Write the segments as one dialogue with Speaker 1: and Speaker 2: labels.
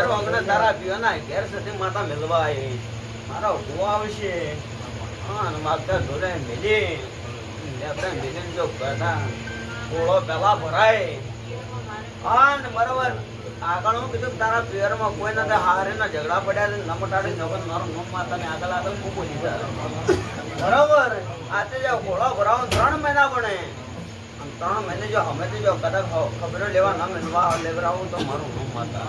Speaker 1: તારા પીવાના ઘેર સાથે માતા મેલવા આવી મારા ઉભો આવશે હા માગતા જોડે મેલી આપણે મેલીને જો કરતા ઓળો પેલા ભરાય હા ને બરાબર આગળ હું કીધું તારા પિયરમાં કોઈ નથી હારે ના ઝઘડા પડ્યા ન મટાડી નગર મારો નોમ માતાને આગળ મૂકો દીધા બરાબર આજે જો ઘોડો ભરાવો 3 મહિના બને 3 મહિને જો અમે જો કદાચ ખબર લેવા ના મેળવા લેવરાવું તો મારું નોમ માતા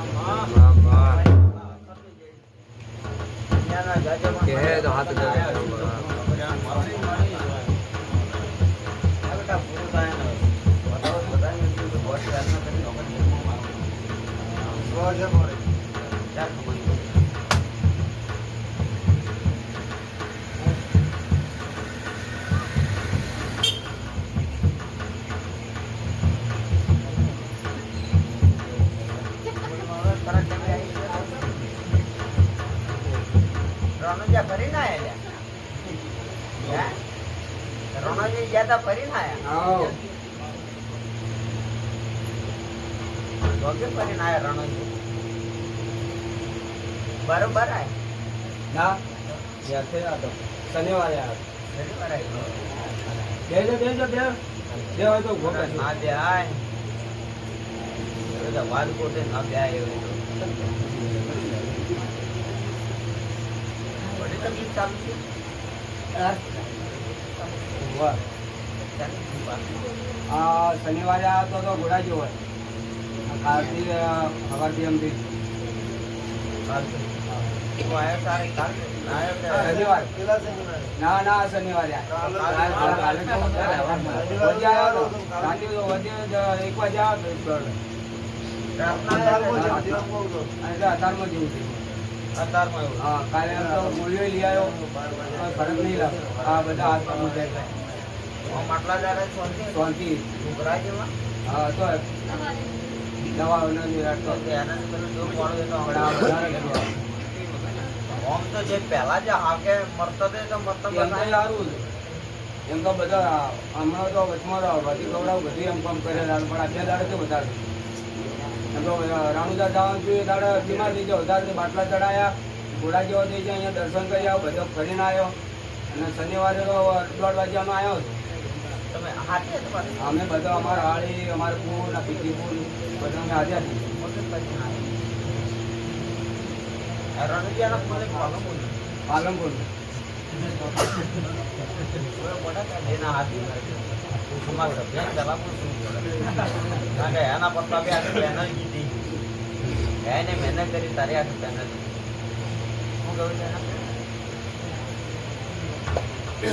Speaker 1: રણોજા ફરી ના આયા રણોજી ગયા તા ફરી ના આયા ફરી ના આયા રણોજી બરોબર આય ના શનિવારે ના બે આય વાત કોટે ના બે આય
Speaker 2: શનિવારે આવતો તો ઘોડા જેવો કાલથી સવારથી એમથી ના શનિવારે 1 વાગે અત્યારમાં જેવું થયું હા કાલે તો ગોળીઓ લઈ આવ્યો ફરક નહીં લાગે આ બધા હાથ કામ જાય
Speaker 1: માટલા જયારે
Speaker 2: શાંતિ હા તો દવા
Speaker 1: તો જે પેલા જે હાકે મરતો તો
Speaker 2: સારું એમ તો બધા હમણાં તો વચમાં વધી ગવડાવ બધું એમ કામ કરે પણ અત્યારે દાડે તો વધારે એમ તો રાણુદા જવાનું જોઈએ દાડે બીમાર થઈ જાય વધારે બાટલા ચડાયા ઘોડા જેવો થઈ જાય અહીંયા દર્શન કરી આવ્યો બધો ફરીને આવ્યો અને શનિવારે તો 1:30 વાગ્યાનો આવ્યો હતો અમે બધા અમારા હાળી અમારા પૂર પીટીપુર બધા અમે હાજર પાલનપુર
Speaker 1: એના પપ્પા બી આખી પેનલ કીધી એને મહેનત કરી તારી આખી પેનલ શું કહ્યું છે